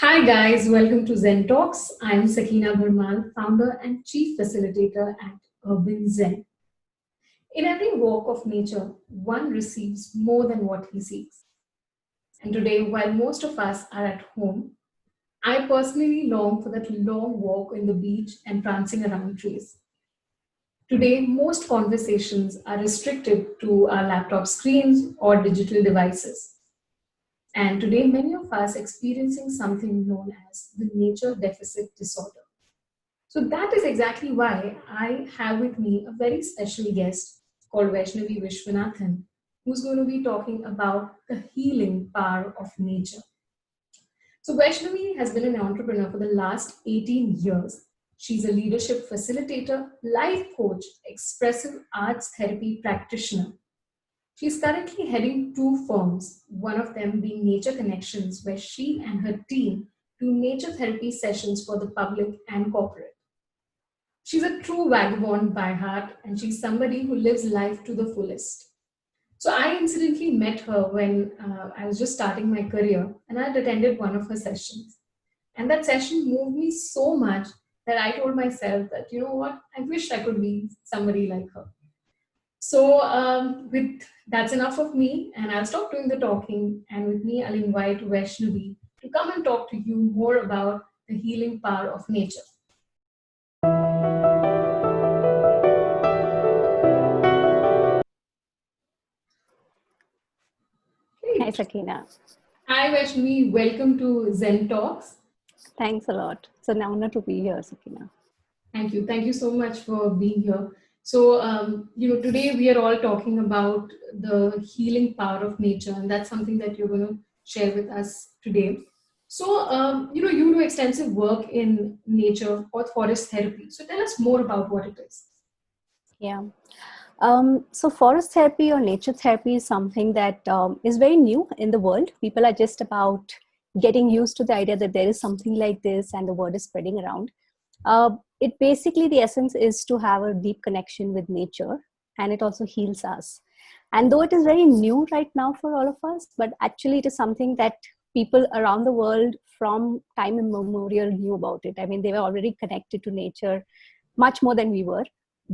Hi guys, welcome to Zen Talks. I'm Sakina Burmal, founder and chief facilitator at Urban Zen. In every walk of nature, one receives more than what he seeks. And today, while most of us are at home, I personally long for that long walk in the beach and prancing around trees. Today, most conversations are restricted to our laptop screens or digital devices. And today, many of us experiencing something known as the nature deficit disorder. So that is exactly why I have with me a very special guest called Vaishnavi Vishwanathan, who's going to be talking about the healing power of nature. So Vaishnavi has been an entrepreneur for the last 18 years. She's a leadership facilitator, life coach, expressive arts therapy practitioner. She's currently heading two firms, one of them being Nature Connections, where she and her team do nature therapy sessions for the public and corporate. She's a true vagabond by heart, and she's somebody who lives life to the fullest. So I incidentally met her when I was just starting my career, and I had attended one of her sessions. And that session moved me so much that I told myself that, you know what, I wish I could be somebody like her. So with that's enough of me, and I'll stop doing the talking. And with me, I'll invite Vaishnavi to come and talk to you more about the healing power of nature. Hi, Great. Sakina. Hi, Vaishnavi. Welcome to Zen Talks. Thanks a lot. It's an honor to be here, Sakina. Thank you. Thank you so much for being here. So, today we are all talking about the healing power of nature, and that's something that you're going to share with us today. So, you do extensive work in nature or forest therapy. So, tell us more about what it is. Yeah. So, forest therapy or nature therapy is something that is very new in the world. People are just about getting used to the idea that there is something like this and the word is spreading around. It basically, the essence is to have a deep connection with nature, and it also heals us. And though it is very new right now for all of us, but actually it is something that people around the world from time immemorial knew about it. I mean, they were already connected to nature much more than we were.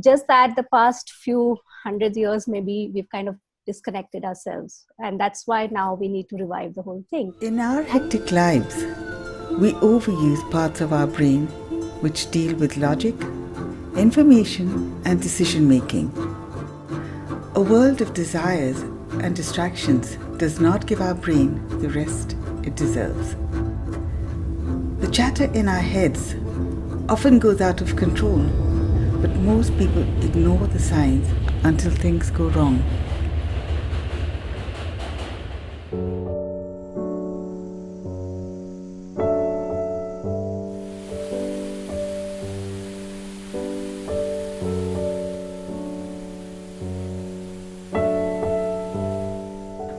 Just that the past few hundred years, maybe we've kind of disconnected ourselves. And that's why now we need to revive the whole thing. In our hectic lives, we overuse parts of our brain which deal with logic, information, and decision making. A world of desires and distractions does not give our brain the rest it deserves. The chatter in our heads often goes out of control, but most people ignore the signs until things go wrong.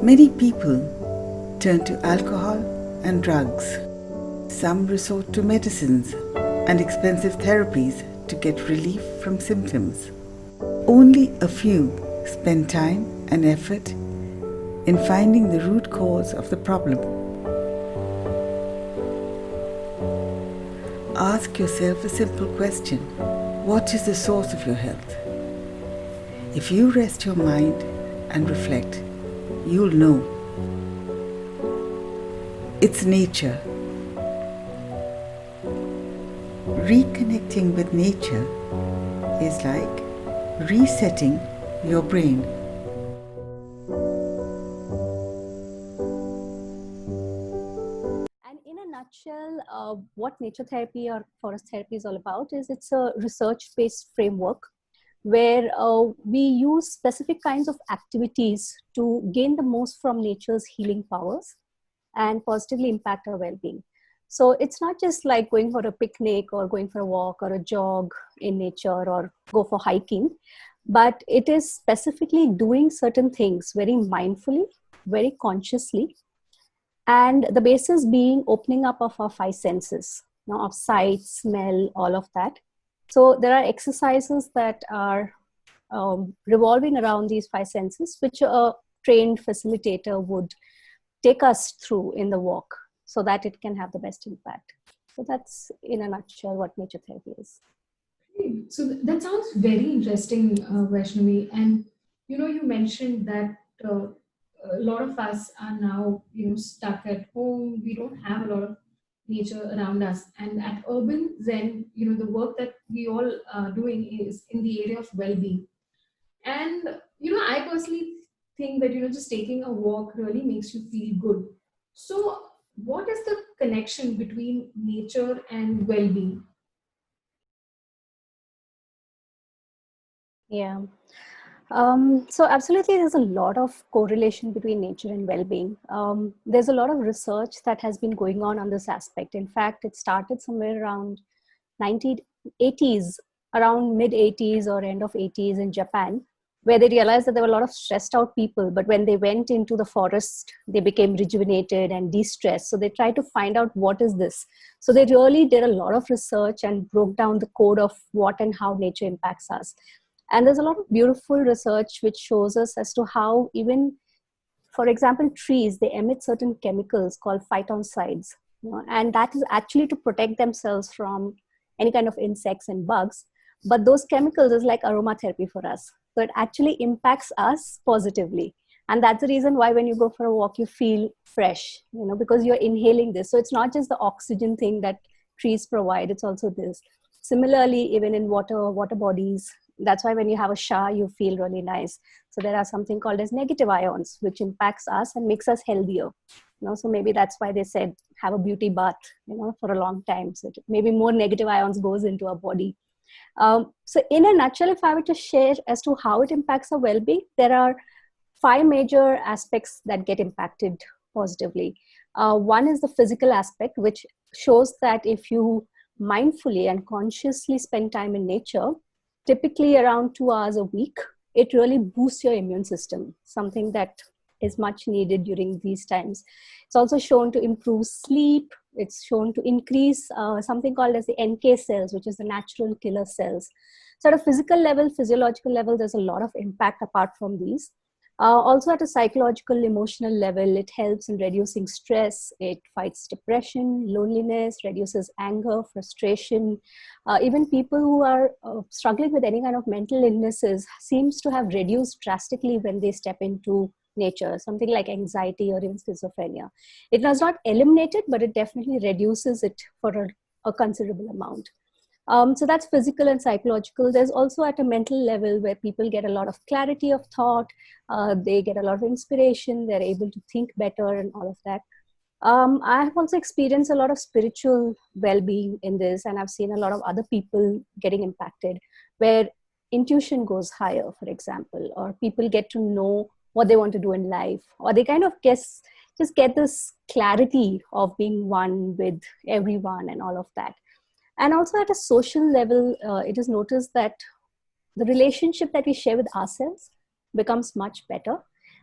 Many people turn to alcohol and drugs. Some resort to medicines and expensive therapies to get relief from symptoms. Only a few spend time and effort in finding the root cause of the problem. Ask yourself a simple question: what is the source of your health? If you rest your mind and reflect, you'll know. It's nature. Reconnecting with nature is like resetting your brain. And in a nutshell, what nature therapy or forest therapy is all about is it's a research-based framework where we use specific kinds of activities to gain the most from nature's healing powers and positively impact our well-being. So it's not just like going for a picnic or going for a walk or a jog in nature or go for hiking, but it is specifically doing certain things very mindfully, very consciously, and the basis being opening up of our five senses, of sight, smell, all of that. So there are exercises that are revolving around these five senses, which a trained facilitator would take us through in the walk. so that it can have the best impact. So that's in a nutshell what nature therapy is. So that sounds very interesting, Vaishnavi. And you mentioned that a lot of us are now, stuck at home. We don't have a lot of nature around us. And at Urban Zen, the work that we all are doing is in the area of well-being. And I personally think that just taking a walk really makes you feel good. So, what is the connection between nature and well-being? Yeah. So absolutely, there's a lot of correlation between nature and well-being. There's a lot of research that has been going on this aspect. In fact, it started somewhere around 1980s, around mid 80s or end of 80s in Japan, where they realized that there were a lot of stressed out people, but when they went into the forest, they became rejuvenated and de-stressed. So they tried to find out what is this. So they really did a lot of research and broke down the code of what and how nature impacts us. And there's a lot of beautiful research which shows us as to how even, for example, trees, they emit certain chemicals called phytoncides, and that is actually to protect themselves from any kind of insects and bugs. But those chemicals is like aromatherapy for us. So it actually impacts us positively. And that's the reason why when you go for a walk, you feel fresh, because you're inhaling this. So it's not just the oxygen thing that trees provide, it's also this. Similarly, even in water bodies, that's why when you have a shower, you feel really nice. So there are something called as negative ions, which impacts us and makes us healthier. So maybe that's why they said have a beauty bath, for a long time. So maybe more negative ions goes into our body. So in a nutshell, if I were to share as to how it impacts our well-being, there are 5 major aspects that get impacted positively. One is the physical aspect, which shows that if you mindfully and consciously spend time in nature, typically around 2 hours a week, it really boosts your immune system, something that is much needed during these times. It's also shown to improve sleep. It's shown to increase something called as the NK cells, which is the natural killer cells. So at a physical level, physiological level, there's a lot of impact apart from these. Also at a psychological, emotional level, it helps in reducing stress. It fights depression, loneliness, reduces anger, frustration. Even people who are struggling with any kind of mental illnesses seems to have reduced drastically when they step into nature, something like anxiety or even schizophrenia. It does not eliminate it, but it definitely reduces it for a considerable amount. So that's physical and psychological. There's also at a mental level where people get a lot of clarity of thought. They get a lot of inspiration. They're able to think better and all of that. I have also experienced a lot of spiritual well-being in this, and I've seen a lot of other people getting impacted where intuition goes higher, for example, or people get to know what they want to do in life, or they kind of just get this clarity of being one with everyone and all of that. And also at a social level, it is noticed that the relationship that we share with ourselves becomes much better.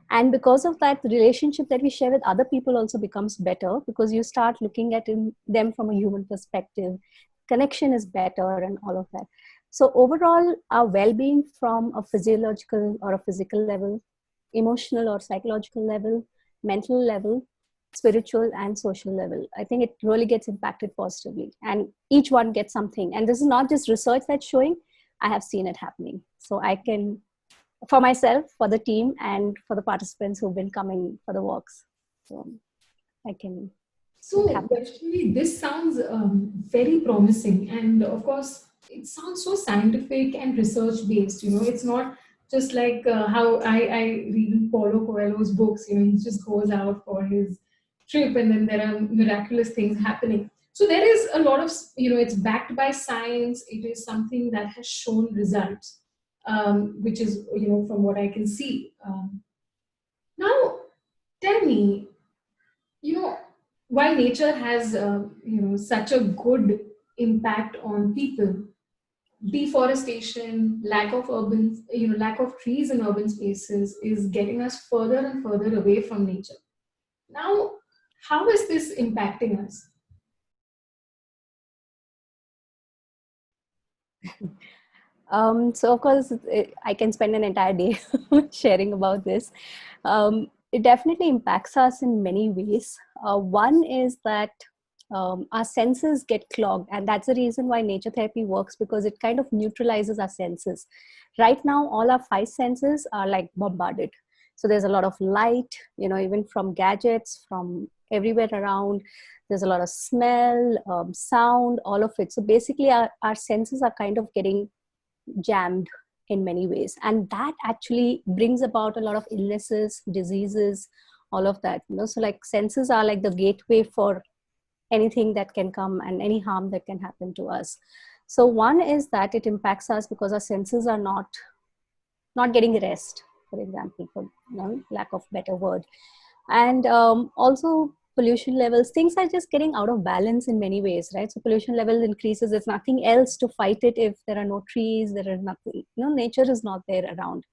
And because of that, the relationship that we share with other people also becomes better, because you start looking at them from a human perspective. Connection is better and all of that. So overall, our well-being from a physiological or a physical level, emotional or psychological level, mental level, spiritual and social level, I think it really gets impacted positively, and each one gets something. And this is not just research that's showing, I have seen it happening. So I can, for myself, for the team, and for the participants who've been coming for the walks, so I can. So, actually, this sounds very promising, and of course, it sounds so scientific and research based. It's not just like how I read in Paulo Coelho's books. He just goes out for his trip, and then there are miraculous things happening. So there is a lot of it's backed by science. It is something that has shown results, which is from what I can see. Now, tell me, you know while nature has such a good impact on people, deforestation, lack of trees in urban spaces is getting us further and further away from nature. Now, how is this impacting us? So of course, I can spend an entire day sharing about this. it definitely impacts us in many ways. One is that our senses get clogged, and that's the reason why nature therapy works, because it kind of neutralizes our senses. Right now, all our five senses are like bombarded. So there's a lot of light, even from gadgets, from everywhere around. There's a lot of smell, sound, all of it. So basically, our senses are kind of getting jammed in many ways, and that actually brings about a lot of illnesses, diseases, all of that. So like senses are like the gateway for anything that can come and any harm that can happen to us. So one is that it impacts us because our senses are not getting rest, for example, for lack of better word. And also pollution levels, things are just getting out of balance in many ways, right? So pollution level increases, there's nothing else to fight it. If there are no trees, there are nothing, nature is not there around.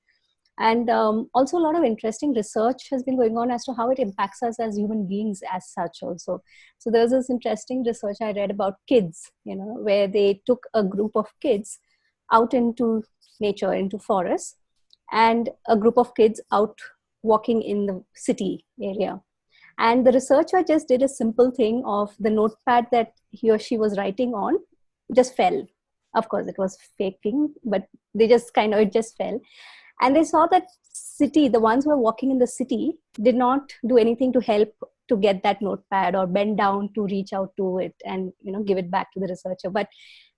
And also a lot of interesting research has been going on as to how it impacts us as human beings as such also. So there's this interesting research I read about kids, where they took a group of kids out into nature, into forests, and a group of kids out walking in the city area. And the researcher just did a simple thing of the notepad that he or she was writing on just fell. Of course, it was faking, but they just it just fell. And they saw that the ones who were walking in the city did not do anything to help to get that notepad or bend down to reach out to it and, give it back to the researcher. But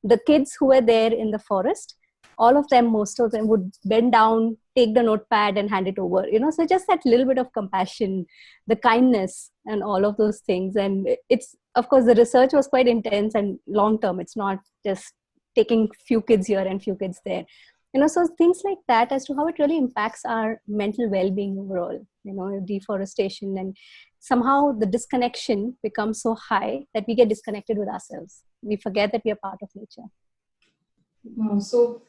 the kids who were there in the forest, most of them would bend down, take the notepad and hand it over, so just that little bit of compassion, the kindness and all of those things. And it's, of course, the research was quite intense and long term. It's not just taking few kids here and few kids there. So things like that as to how it really impacts our mental well-being overall, deforestation, and somehow the disconnection becomes so high that we get disconnected with ourselves. We forget that we are part of nature. Wow. So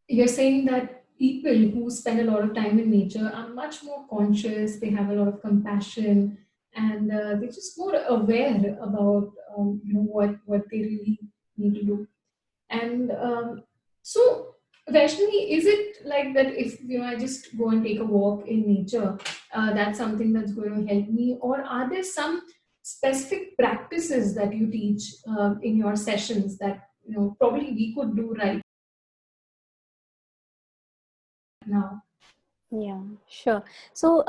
you're saying that people who spend a lot of time in nature are much more conscious, they have a lot of compassion, and they're just more aware about what they really need to do. And so, Vaishnavi, is it like that if I just go and take a walk in nature, that's something that's going to help me, or are there some specific practices that you teach in your sessions that probably we could do right now? Yeah, sure. So,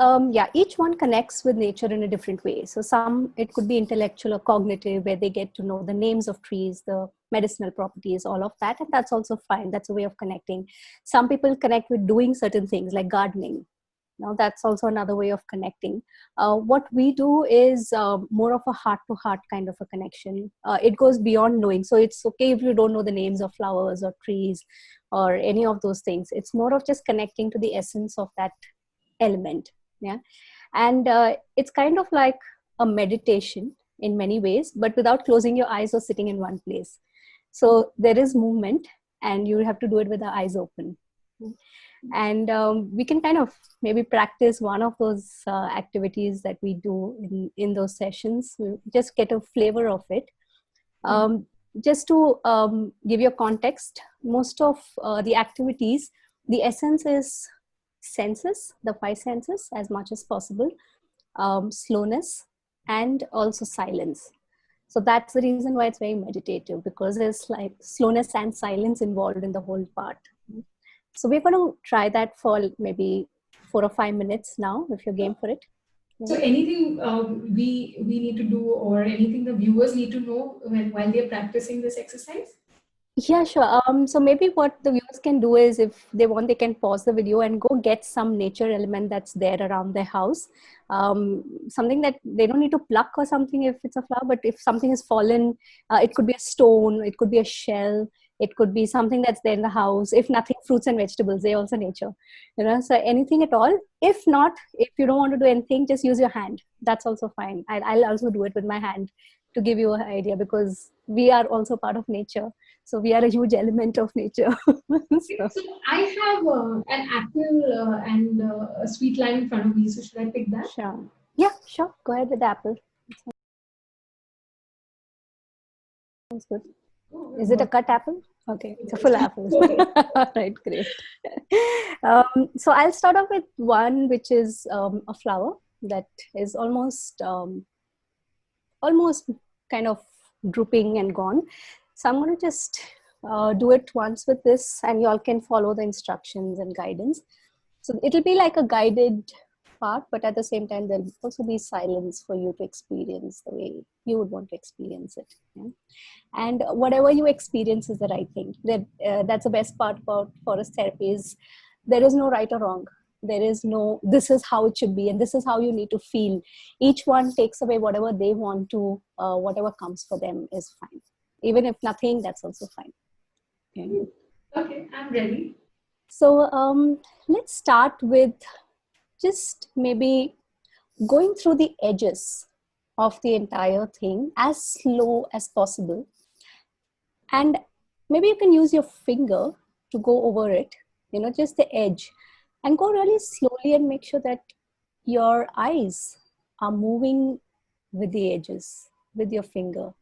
each one connects with nature in a different way. So it could be intellectual or cognitive, where they get to know the names of trees, the medicinal properties, all of that. And that's also fine. That's a way of connecting. Some people connect with doing certain things like gardening. Now, that's also another way of connecting. What we do is more of a heart-to-heart kind of a connection. It goes beyond knowing. So it's okay if you don't know the names of flowers or trees or any of those things. It's more of just connecting to the essence of that element. Yeah. And it's kind of like a meditation in many ways, but without closing your eyes or sitting in one place. So there is movement, and you have to do it with the eyes open. And we can kind of maybe practice one of those activities that we do in those sessions. We just get a flavor of it. Just to give you a context, most of the activities, the essence is senses, the five senses as much as possible, slowness, and also silence. So that's the reason why it's very meditative, because there's like slowness and silence involved in the whole part. So we're going to try that for maybe 4 or 5 minutes now, if you're game for it. So anything we need to do, or anything the viewers need to know while they're practicing this exercise? Yeah, sure. So maybe what the viewers can do is, if they want, they can pause the video and go get some nature element that's there around their house. Something that they don't need to pluck or something if it's a flower, but if something has fallen, it could be a stone, it could be a shell, it could be something that's there in the house. If nothing, fruits and vegetables, they're also nature. So anything at all. If not, if you don't want to do anything, just use your hand. That's also fine. I'll also do it with my hand to give you an idea, because we are also part of nature. So we are a huge element of nature. So I have an apple and a sweet lime in front of me. So should I pick that? Sure. Yeah, sure. Go ahead with the apple. Sounds good. Is it a cut apple? Okay, it's a full apple. Right, great. So I'll start off with one which is a flower. that is almost kind of drooping and gone. So I'm going to just do it once with this, and you all can follow the instructions and guidance. So it'll be like a guided part, but at the same time, there'll also be silence for you to experience the way you would want to experience it. Yeah? And whatever you experience is the right thing. That's the best part about forest therapy is there is no right or wrong. There is no, this is how it should be, and this is how you need to feel. Each one takes away whatever they want to, whatever comes for them is fine. Even if nothing, that's also fine. Okay, Okay, I'm ready. so let's start with just maybe going through the edges of the entire thing as slow as possible. And maybe you can use your finger to go over it, just the edge, and go really slowly and make sure that your eyes are moving with the edges with your finger.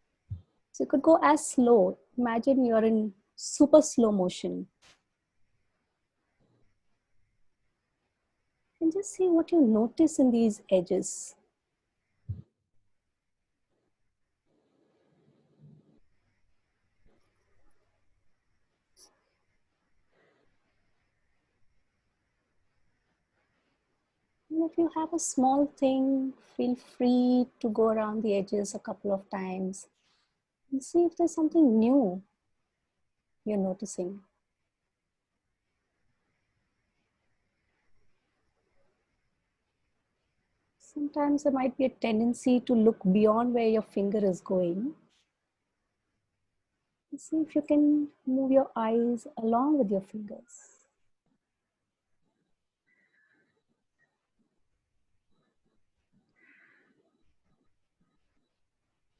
So you could go as slow. Imagine you're in super slow motion. And just see what you notice in these edges. And if you have a small thing, feel free to go around the edges a couple of times and see if there's something new you're noticing. Sometimes there might be a tendency to look beyond where your finger is going. And see if you can move your eyes along with your fingers.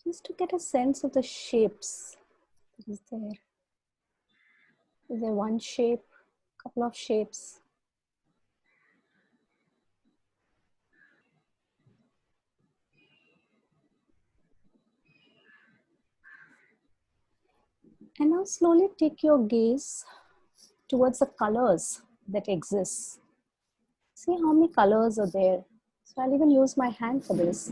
Just to get a sense of the shapes that is there. Is there one shape, couple of shapes? And now slowly take your gaze towards the colors that exist. See how many colors are there. So I'll even use my hand for this.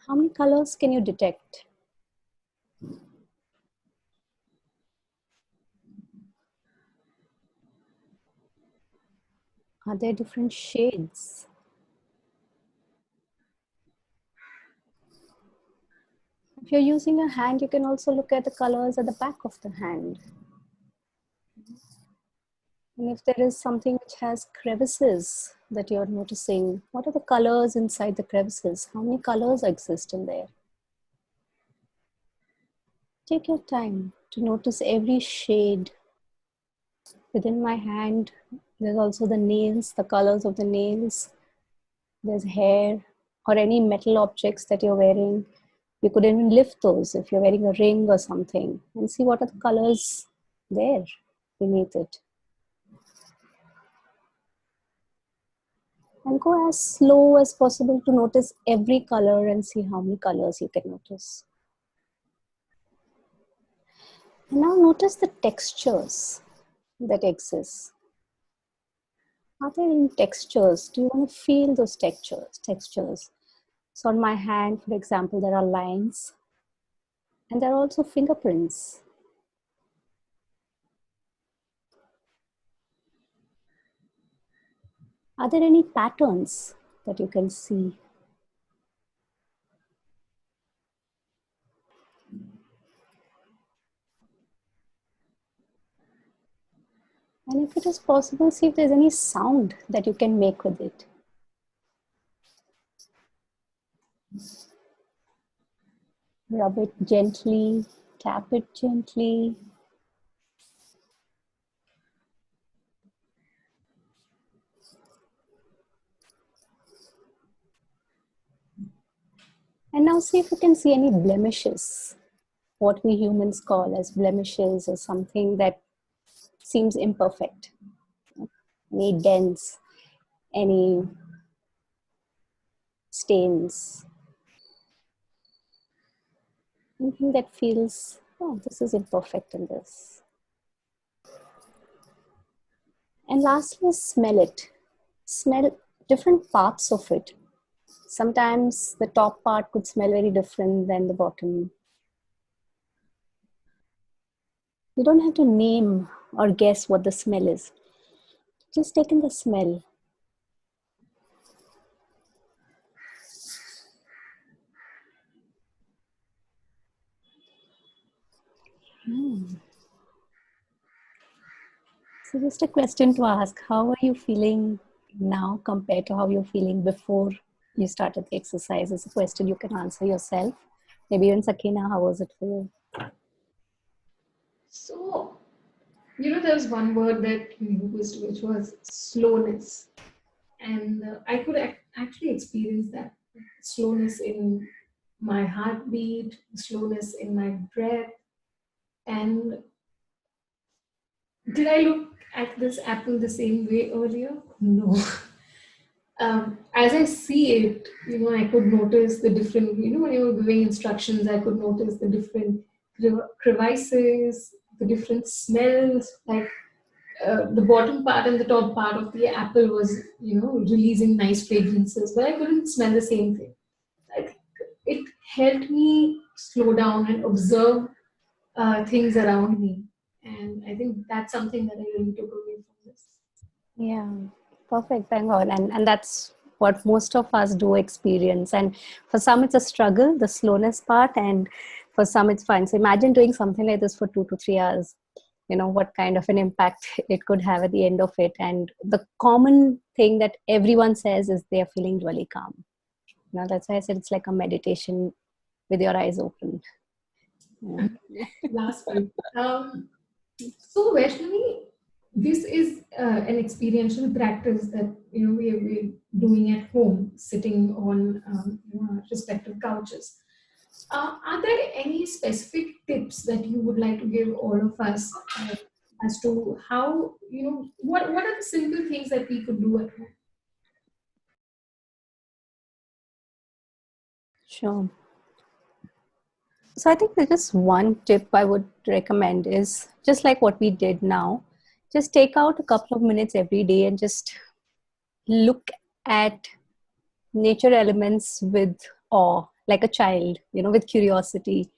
How many colors can you detect? Are there different shades? If you're using a hand, you can also look at the colors at the back of the hand. And if there is something which has crevices that you're noticing, what are the colors inside the crevices? How many colors exist in there? Take your time to notice every shade. Within my hand, there's also the nails, the colors of the nails. There's hair or any metal objects that you're wearing. You could even lift those if you're wearing a ring or something and see what are the colors there beneath it. And go as slow as possible to notice every color and see how many colors you can notice. And now notice the textures that exist. Are there any textures? Do you want to feel those textures? So on my hand, for example, there are lines and there are also fingerprints. Are there any patterns that you can see? And if it is possible, see if there's any sound that you can make with it. Rub it gently, tap it gently. And now see if you can see any blemishes, what we humans call as blemishes or something that seems imperfect. Any dents, any stains, anything that feels, oh, this is imperfect in this. And lastly, smell it. Smell different parts of it. Sometimes the top part could smell very different than the bottom. You don't have to name or guess what the smell is. Just take in the smell. So just a question to ask, how are you feeling now compared to how you're feeling before you started the exercise? It's a question you can answer yourself. Maybe even Sakina, how was it for you? So, there's one word that you used, which was slowness. And I could actually experience that slowness in my heartbeat, slowness in my breath. And did I look at this apple the same way earlier? No. As I see it, I could notice the different, when you were giving instructions, I could notice the different crevices, the different smells, like the bottom part and the top part of the apple was, releasing nice fragrances, but I couldn't smell the same thing. I think it helped me slow down and observe things around me. And I think that's something that I really took away from this. Yeah, perfect. Thank God. And that's what most of us do experience. And for some, it's a struggle, the slowness part, and for some, it's fine. So imagine doing something like this for 2 to 3 hours. What kind of an impact it could have at the end of it. And the common thing that everyone says is they are feeling really calm. That's why I said it's like a meditation with your eyes open. Yeah. Last one. So Vaishnavi, this is an experiential practice that we're doing at home, sitting on our respective couches. Are there any specific tips that you would like to give all of us as to how what are the simple things that we could do at home? Sure. So I think there's just one tip I would recommend is just like what we did now, just take out a couple of minutes every day and just look at nature elements with awe, like a child, with curiosity,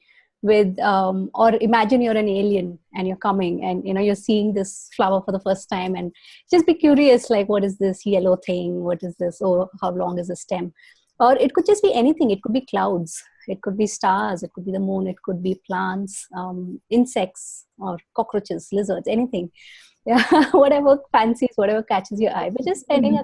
or imagine you're an alien and you're coming and, you're seeing this flower for the first time and just be curious, like, what is this yellow thing? What is this? Or how long is the stem? Or it could just be anything. It could be clouds. It could be stars. It could be the moon. It could be plants, insects or cockroaches, lizards, anything. Yeah, whatever fancies, whatever catches your eye. But just spending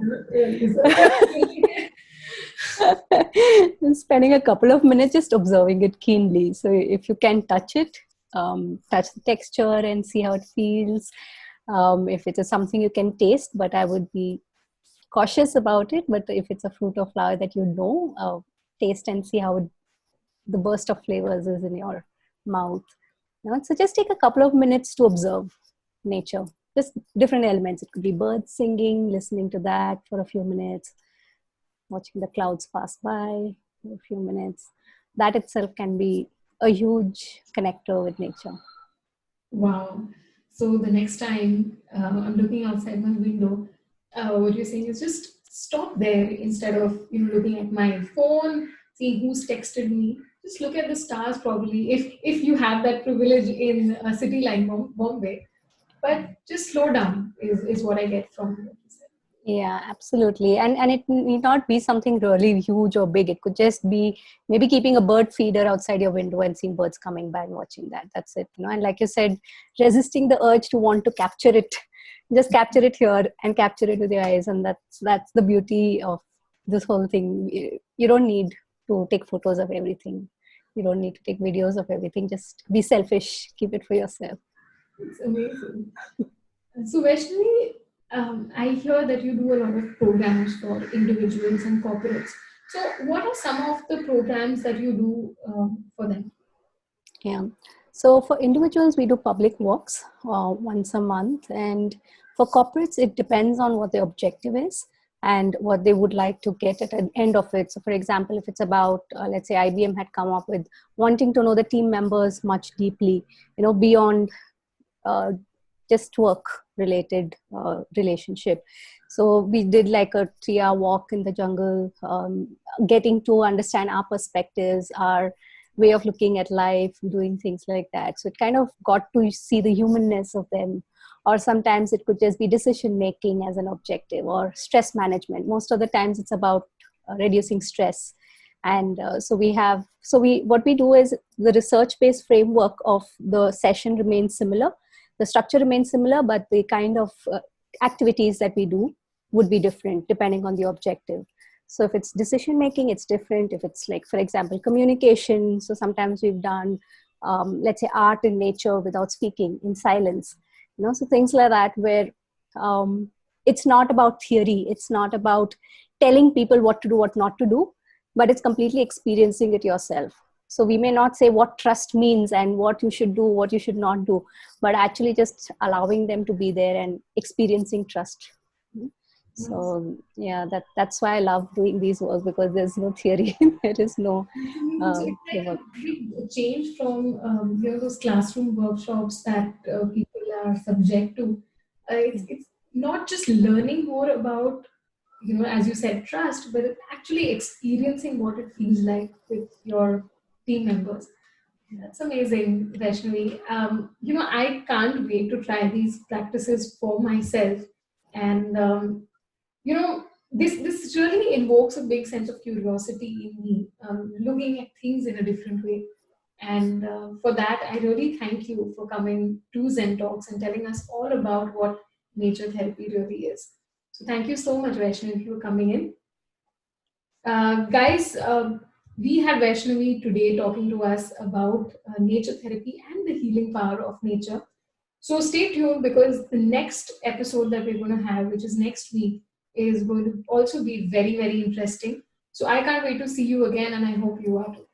a couple of minutes just observing it keenly. So if you can touch it, touch the texture and see how it feels. If it is something you can taste, but I would be cautious about it. But if it's a fruit or flower that taste and see how the burst of flavors is in your mouth. So just take a couple of minutes to observe nature, just different elements. It could be birds singing, listening to that for a few minutes, watching the clouds pass by for a few minutes. That itself can be a huge connector with nature. Wow. So the next time I'm looking outside my window, what you're saying is just stop there instead of looking at my phone, seeing who's texted me. Just look at the stars probably if you have that privilege in a city like Bombay. But just slow down is what I get from what you said. Yeah, absolutely. And it need not be something really huge or big. It could just be maybe keeping a bird feeder outside your window and seeing birds coming by and watching that. That's it. And like you said, resisting the urge to want to capture it. Just capture it here and capture it with your eyes. And that's the beauty of this whole thing. You don't need to take photos of everything. You don't need to take videos of everything. Just be selfish. Keep it for yourself. It's amazing. So Vaishnavi, I hear that you do a lot of programs for individuals and corporates. So what are some of the programs that you do for them? Yeah. So for individuals, we do public walks once a month. And for corporates, it depends on what the objective is and what they would like to get at the end of it. So for example, if it's about, let's say IBM had come up with wanting to know the team members much deeply, beyond just work related relationship. So we did like a 3-hour walk in the jungle, getting to understand our perspectives, our way of looking at life, doing things like that. So it kind of got to see the humanness of them. Or sometimes it could just be decision making as an objective, or stress management. Most of the times it's about reducing stress. And what we do is, the research based framework of the session remains similar, the structure remains similar, but the kind of activities that we do would be different depending on the objective. So if it's decision making, it's different. If it's like, for example, communication, so sometimes we've done let's say art in nature without speaking, in silence, so things like that, where it's not about theory, it's not about telling people what to do, what not to do, but it's completely experiencing it yourself. So we may not say what trust means and what you should do, what you should not do, but actually just allowing them to be there and experiencing trust. So yeah, that's why I love doing these work, because there's no theory, there is no So it's like a framework. big change from those classroom workshops that people are subject to. It's not just learning more about, as you said, trust, but it's actually experiencing what it feels like with your team members. That's amazing, Vaishnavi. I can't wait to try these practices for myself. And this really invokes a big sense of curiosity in me, looking at things in a different way. And for that, I really thank you for coming to Zen Talks and telling us all about what nature therapy really is. So thank you so much, Vaishnavi, for coming in. Guys, we had Vaishnavi today talking to us about nature therapy and the healing power of nature. So stay tuned, because the next episode that we're going to have, which is next week, is going to also be very, very interesting. So I can't wait to see you again, and I hope you are too.